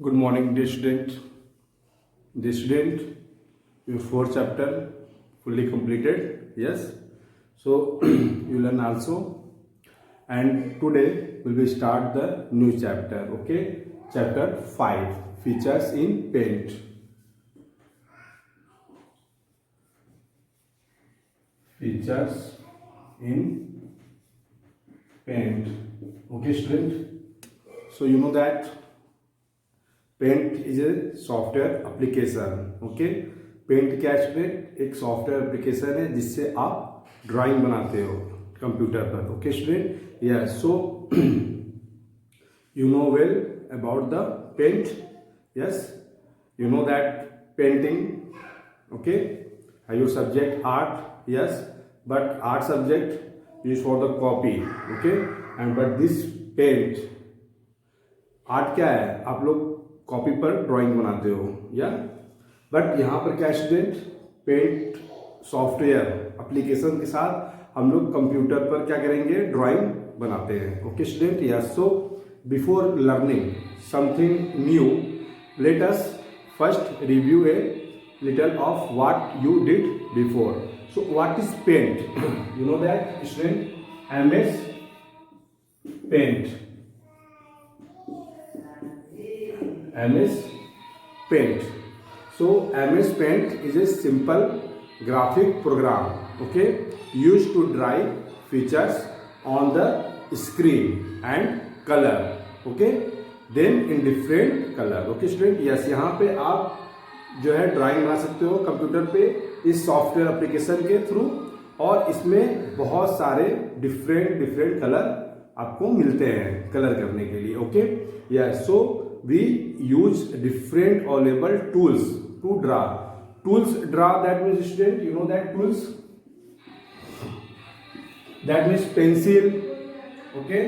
Good morning, dear student. Dear student, your fourth chapter fully completed. Yes. So you learn also, and today we will start the new chapter. Okay, chapter 5, features in paint. Features in paint. Okay, student. So you know that paint is a software application. Okay, paint क्या है student? एक software application है जिससे आप drawing बनाते हो computer पर. Okay student, yes. So you know well about the paint. Yes, you know that painting. Okay, your subject art. Yes, but art subject is for the copy. Okay, and but this paint art क्या है? आप लोग copy पर drawing बनाते हो या but यहाँ पर क्या स्टूडेंट, पेंट सॉफ्टवेयर एप्लीकेशन के साथ हम लोग कंप्यूटर पर क्या करेंगे? ड्राइंग बनाते हैं. Okay student, yes. So before learning something new, let us first review a little of what you did before. So what is paint? You know that student, MS paint. MS Paint. So MS Paint is a simple graphic program, okay, used to draw features on the screen and color, okay, then in different color. Okay student, yes. यहाँ पे आप जो है drawing बना सकते हो computer पे इस सॉफ्टवेयर एप्लीकेशन के थ्रू, और इसमें बहुत सारे डिफरेंट कलर आपको मिलते हैं कलर करने के लिए. Okay, yes. So we use different available tools to draw. Tools draw, that means student, you know that tools, that means pencil. Okay,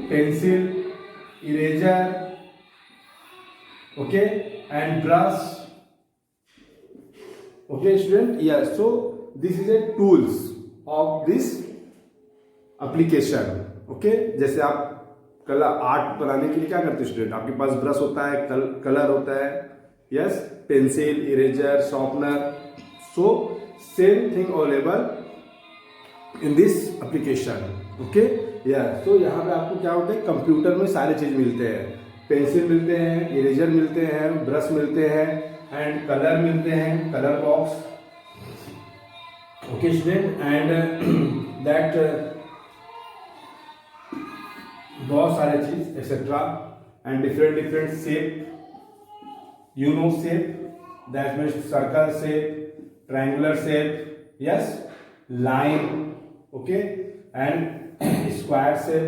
pencil, eraser, okay, and brush. Okay student, yes. So this is a tools of this application. Okay, जैसे आप colour art बनाने के लिए क्या करते हैं student? आपके पास brush होता है, कलर होता है, yes, pencil, eraser, sharpener. So same thing available in this application. Okay, yes. तो यहाँ पे आपको क्या होता है? कंप्यूटर में सारे चीज मिलते हैं. पेंसिल मिलते हैं, इरेजर मिलते हैं, ब्रश मिलते हैं, एंड कलर मिलते हैं, colour box. Okay student, and that बहुत सारे चीज etcetera, and different shape. You know shape, that means circle shape, triangular shape, yes, line, okay, and square shape.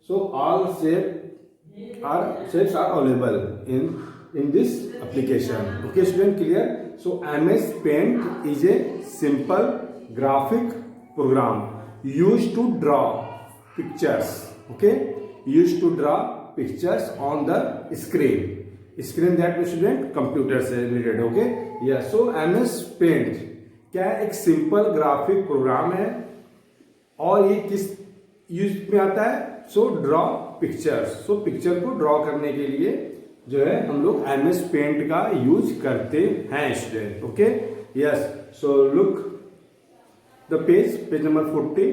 So all shapes are available in this application. Okay student, clear? So MS Paint is a simple graphic program used to draw pictures. Okay, used to draw pictures on the screen. Screen that means student computer से related. Okay, yeah. So MS Paint क्या है? एक simple graphic programme है, और ये किस use में आता है? So draw pictures. So picture को ड्रॉ करने के लिए जो है हम लोग MS Paint का यूज करते हैं student. Okay, yes. So look the page number 40.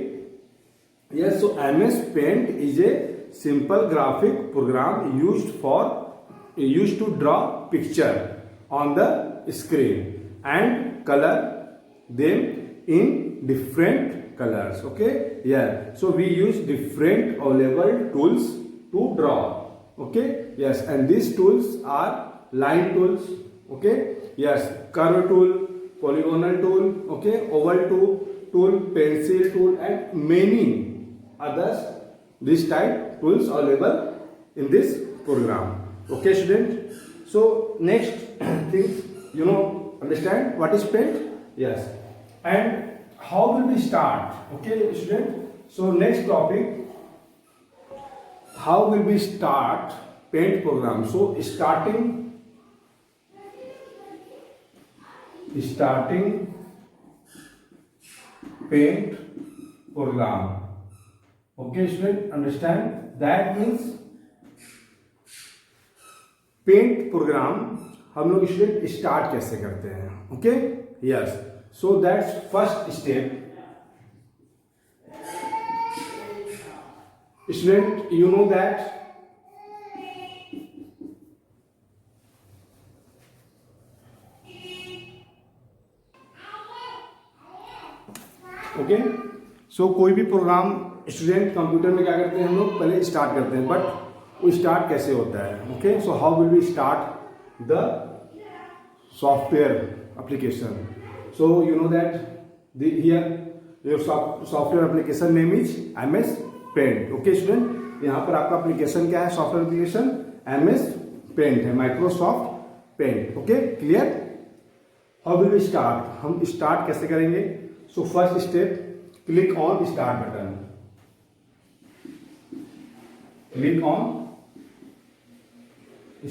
Yes, so MS Paint is a simple graphic program used to draw picture on the screen and color them in different colors. Okay, yeah. So we use different available tools to draw. Okay, yes, and these tools are line tools. Okay, yes, curve tool, polygonal tool, okay, oval tool, pencil tool, and many others. This type tools available in this program. Okay student, so next things, you know, understand what is paint. Yes, and how will we start? Okay student, so next topic, how will we start paint program? So starting paint program. Okay student, understand? That means paint program हम लोग student start कैसे करते हैं. Okay, yes, so that's first step. Student, you know that okay. So कोई भी programme student computer में क्या करते हैं हम लोग पहले स्टार्ट करते हैं, बट वो स्टार्ट कैसे होता है. Okay, so how will we start the software application. So you know that here your software application name is MS paint. Okay student, यहाँ पर आपका एप्लीकेशन क्या है, सॉफ्टवेयर एप्लीकेशन MS पेंट है, Microsoft paint. Okay, clear. How will we start, हम start कैसे करेंगे. So first step, click on start button. Click on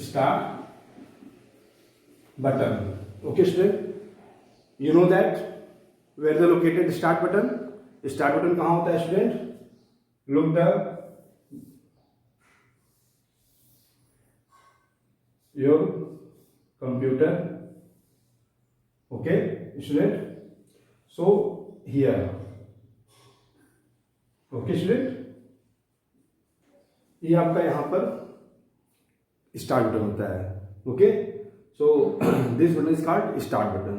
start button. Okay student, you know that where the located start button. Start button कहाँ होता है student. Look the your computer. Okay student, so here. Okay student, ये आपका यहाँ पर start button होता है. Okay, so this button is called start button.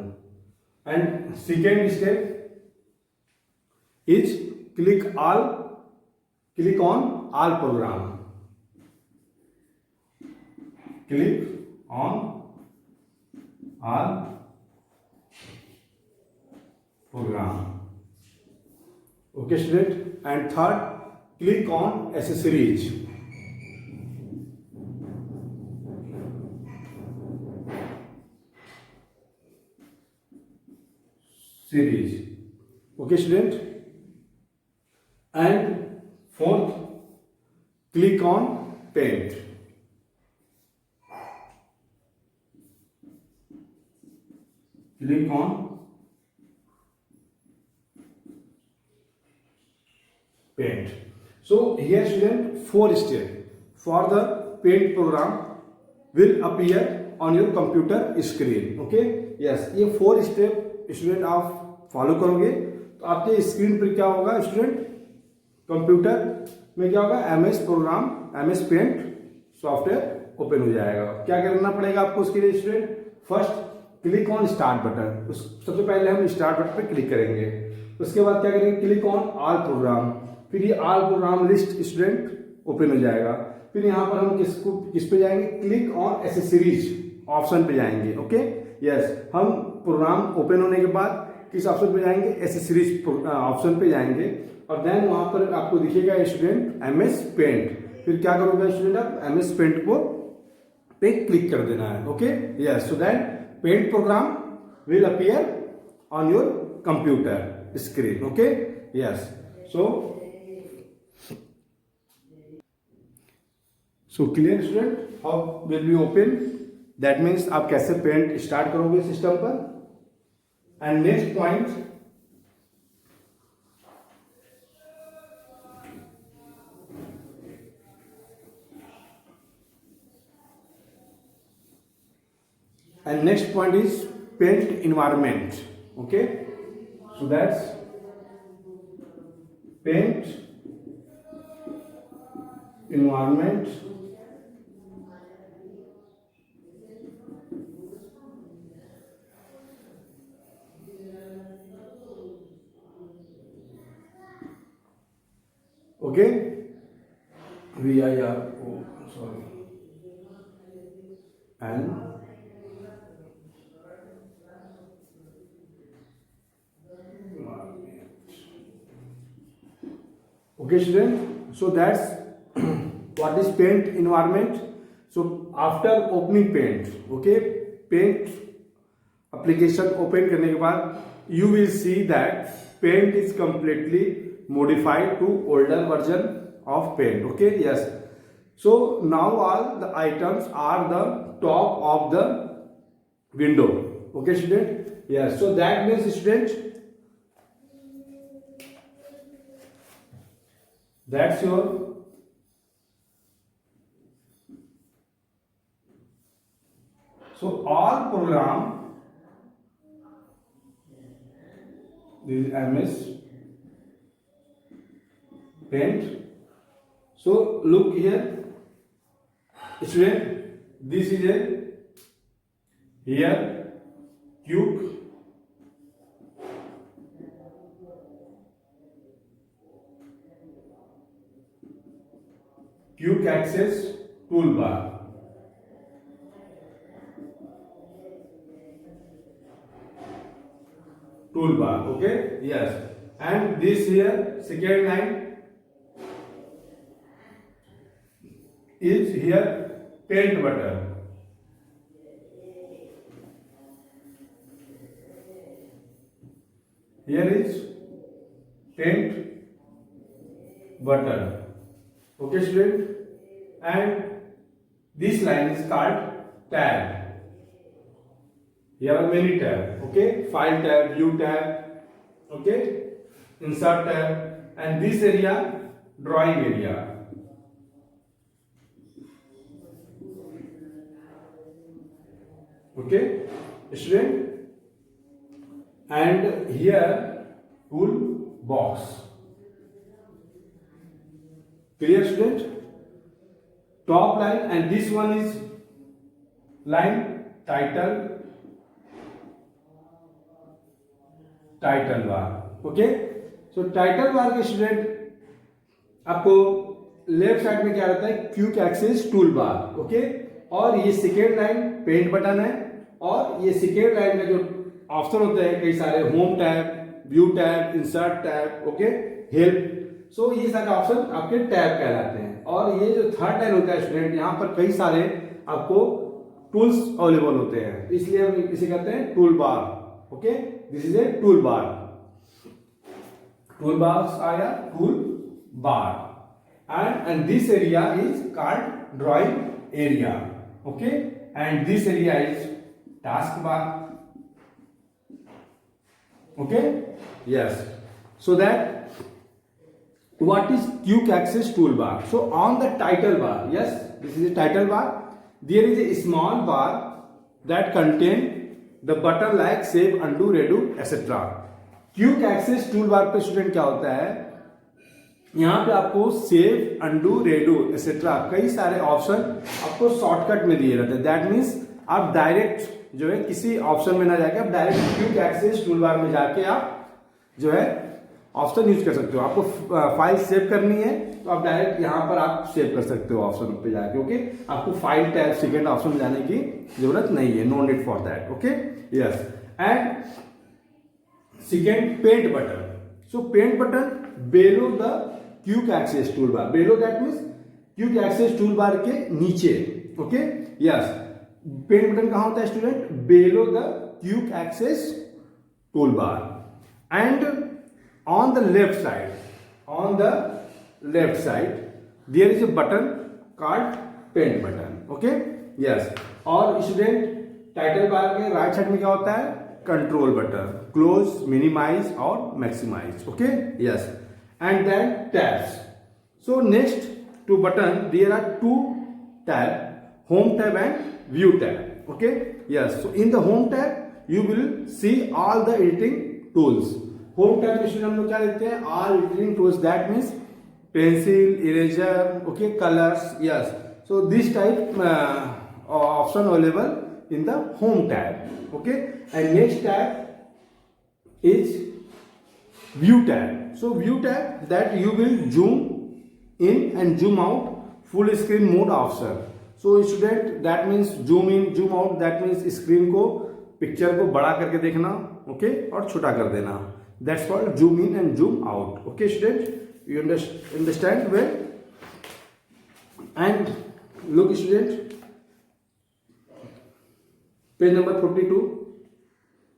And second step is click on all program. Click on all program. Okay student. And third, click on accessories. Series. Okay student. And fourth, click on paint. Click on paint. So here student, 4 steps for the paint program will appear on your computer screen. Okay, yes, ये 4 step student आप follow करोगे तो आपके screen पर क्या होगा student, computer में क्या होगा, MS program, MS paint software open हो जाएगा. क्या करना पड़ेगा आपको उसके लिए student. First, click on start button. सबसे पहले हम स्टार्ट बटन पे क्लिक करेंगे. उसके बाद क्या करेंगे, क्लिक ऑन ऑल प्रोग्राम. फिर ये all programme list student open हो जाएगा. फिर यहाँ पर हम किस पे जाएंगे, क्लिक ऑन एसेसरीज ऑप्शन पे जाएंगे. ओके, यस, हम प्रोग्राम ओपन होने के बाद किस ऑप्शन पे जाएंगे, एसेसरीज ऑप्शन पे जाएंगे. और देन वहां पर आपको दिखेगा स्टूडेंट MS पेंट. फिर क्या करोगे स्टूडेंट, आप MS पेंट को पे क्लिक कर देना है. Okay, yes, so that paint program will appear on your computer screen. Okay, yes, so clear student, how will be open. That means आप कैसे पेंट स्टार्ट करोगे सिस्टम पर. And next point, is paint environment. Okay, so that's paint environment. Okay, and okay student, so that's what is paint environment. So after opening paint, okay, paint application open करने के बाद you will see that paint is completely modified to older version of paint. Okay, yes, so now all the items are the top of the window. Okay student, yes, so that means student, that's your program, this is MS Paint. So look here, student, this is a here quick access toolbar. Okay, yes, and this here second line is here paint button. Here is paint button. Okay, student, and this line is called tab. Here are many tabs. Okay, file tab, view tab, okay, insert tab, and this area drawing area. Okay, student, and here tool box. Clear, student? Top line, and this one is line title bar. Okay, so title bar के student आपको left side में क्या रहता है, quick access tool bar. Okay, और ये second line paint button है, और ये सेकेंड लाइन में जो ऑप्शन होते हैं कई सारे, home tab, view tab, insert tab, okay, help. So ये सारे ऑप्शन आपके टैब कहलाते हैं. और ये जो थर्ड लाइन होता है स्टूडेंट, यहाँ पर कई सारे आपको टूल्स अवेलेबल होते हैं, इसलिए हम इसे कहते हैं tool bar. Okay, this is a tool bar. Tool bar आया tool bar, and this area is called drawing area. Okay, and this area is task bar. Okay, yes. So that what is quick access toolbar? So on the title bar, yes, this is a title bar. There is a small bar that contain the button like save, undo, redo, etc. Quick access tool bar पे student क्या होता है, यहाँ पे आपको save, undo, redo etcetera कई सारे option आपको शॉर्टकट में दिए रहते हैं. दैट मीन्स आप डायरेक्ट जो है किसी ऑप्शन में ना जाके आप direct quick access tool bar में जाके आप जो है ऑप्शन यूज कर सकते हो. आपको फाइल सेव करनी है तो आप डायरेक्ट यहाँ पर आप सेव कर सकते हो ऑप्शन पे जाके. ओके, आपको फाइल टैब सेकेंड ऑप्शन में जाने की जरूरत नहीं है, no need for that. Okay, yes, and second paint button. So paint button below the quick access tool bar. Below that means quick access tool bar के नीचे. Okay, yes, paint button कहां होता है student, below the quick access tool bar. And on the left side there is a button called paint button. Okay, yes, और student title bar के right side में क्या होता है, कंट्रोल बटन, क्लोज, मिनिमाइज और maximize. Okay, yes, and then tabs. So next to button there are two tab, home tab and view tab. Okay, yes, so in the home tab you will see all the editing tools. Home tab में हम लोग क्या देखते हैं, all editing tools. That means pencil, eraser, okay, colours. Yes, so this type option available in the home tab. Okay, and next tab is view tab. So view tab that you will zoom in and zoom out, full screen mode option. So student that means zoom in, zoom out, that means screen को, picture को बड़ा करके देखना, okay, और छोटा कर देना. That's called zoom in and zoom out. Okay, student, you understand well? And look, student, page number 42.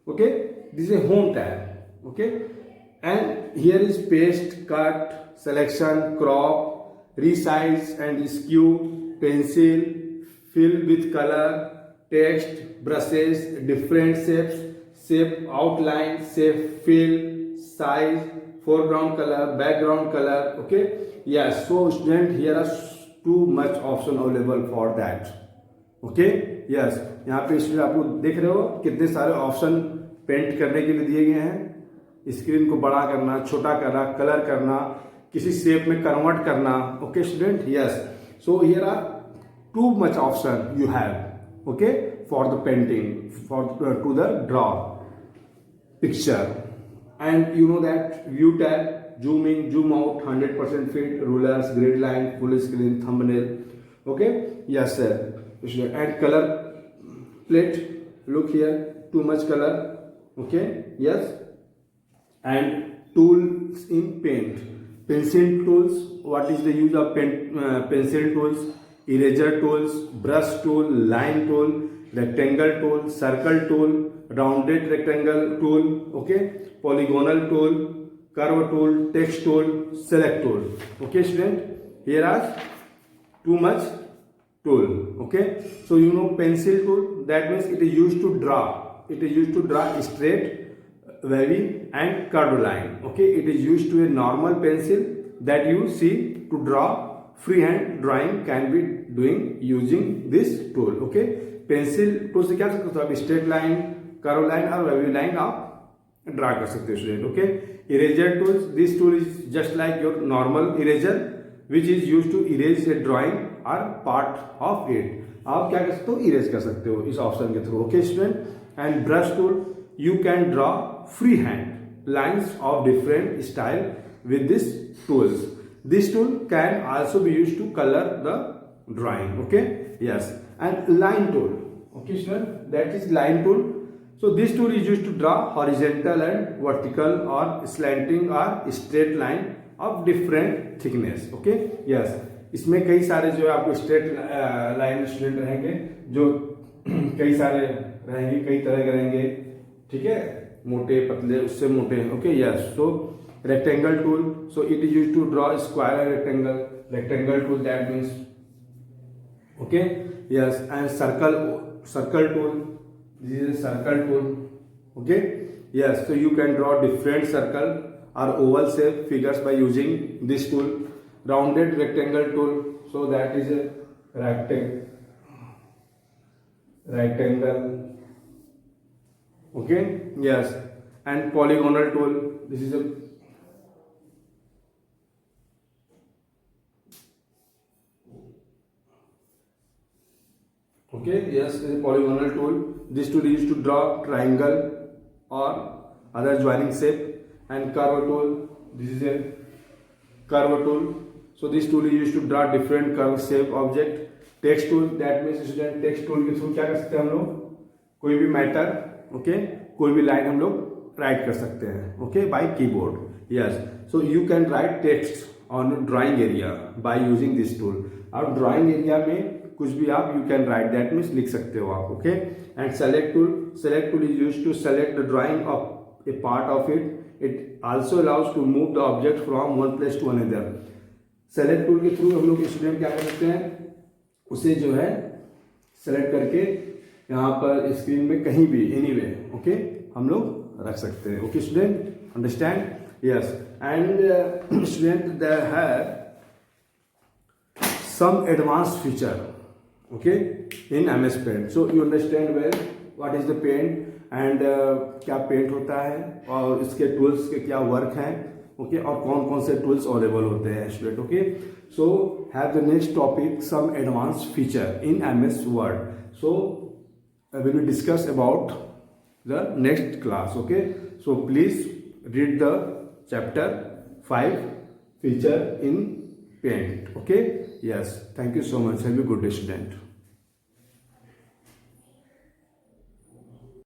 Okay, this is a home tab. Okay, and here is paste, cut, selection, crop, resize and skew, pencil, fill with color, text, brushes, different shapes, shape outline, shape fill, size, foreground color, background color. Okay, yes, so student, here are too much option available for that. Okay, yes, यहाँ पे student आप लोग देख रहे हो कितने सारे option paint करने के लिए दिए गए हैं। स्क्रीन को बड़ा करना, छोटा करना, कलर करना, किसी शेप में कन्वर्ट करना। Okay student, yes, so here are too much option you have, okay, for the painting, for to the draw picture, and you know that view tab, zoom in, zoom out, 100% fit, rulers, grid line, full screen, thumbnail. Okay, yes sir. And color plate, look here, too much color. Okay, yes. And tools in paint, pencil tools. What is the use of pencil tools? Eraser tools, brush tool, line tool, rectangle tool, circle tool, rounded rectangle tool, okay, polygonal tool, curve tool, text tool, select tool. Okay student, here are too much tool. Okay, so you know pencil tool, that means it is used to draw, it is used to draw straight, wavy and curved line. Okay, it is used to a normal pencil that you see to draw. Freehand drawing can be doing using this tool. Okay, pencil tool से क्या कर सकते हो आप, straight line, curve line और wavy line आप draw कर सकते हो student. Okay, eraser tools, this tool is just like your normal eraser which is use to erase a drawing और पार्ट ऑफ इट। आप क्या कर सकते हो, इरेज कर सकते हो इस ऑप्शन के through. Okay student, and brush tool, you can draw free hand lines of different style with this tools. This tool can also be used to color the drawing. Okay, yes, and line tool. Okay, sir, that is line tool. So this tool is used to draw horizontal and vertical or slanting or straight line of different thickness. Okay, yes, इसमें कई सारे जो है आपको straight line student रहेंगे, जो कई सारे रहेंगे, कई तरह के रहेंगे, ठीक है, मोटे पतले उससे मोटे। Okay, yes, so rectangle tool, so it is used to draw square and rectangle tool, that means, okay, yes, and circle tool, this is a circle tool. Okay, yes, so you can draw different circle or oval shape figures by using this tool. Rounded rectangle tool, so that is a rectangle. Okay, yes, and polygonal tool, this is a okay, yes, this is a polygonal tool. This tool is used to draw triangle or other joining shape. And curve tool, this is a curve tool. So this tool is used to draw different curve shape object. Text tool, that means student text tool के through क्या कर सकते हैं हम लोग, कोई भी matter, okay, कोई भी लाइन हम लोग राइट कर सकते हैं, okay, by keyboard. Yes, so you can write text on drawing area by using this tool. आप ड्राइंग एरिया में कुछ भी आप you can write, that means लिख सकते हो आप। Okay, and select tool is use to select the drawing of a part of it. It also allows to move the object from one place to another. Select tool के through हम लोग student क्या कर सकते हैं, उसे जो है सेलेक्ट करके यहाँ पर स्क्रीन में कहीं भी एनीवे, ओके, हम लोग रख सकते हैं। Okay student, understand? Yes, and student there have some advanced feature, okay, in MS Paint. So you understand well what is the paint and क्या पेंट होता है और इसके टूल्स के क्या वर्क हैं, ओके, और कौन कौन से टूल्स अवेलेबल होते हैं student. Okay, so have the next topic some advanced feature in MS Word. So we will discuss about the next class. Okay, so please read the chapter 5 feature in paint. Okay, yes, thank you so much. Have a good day, student.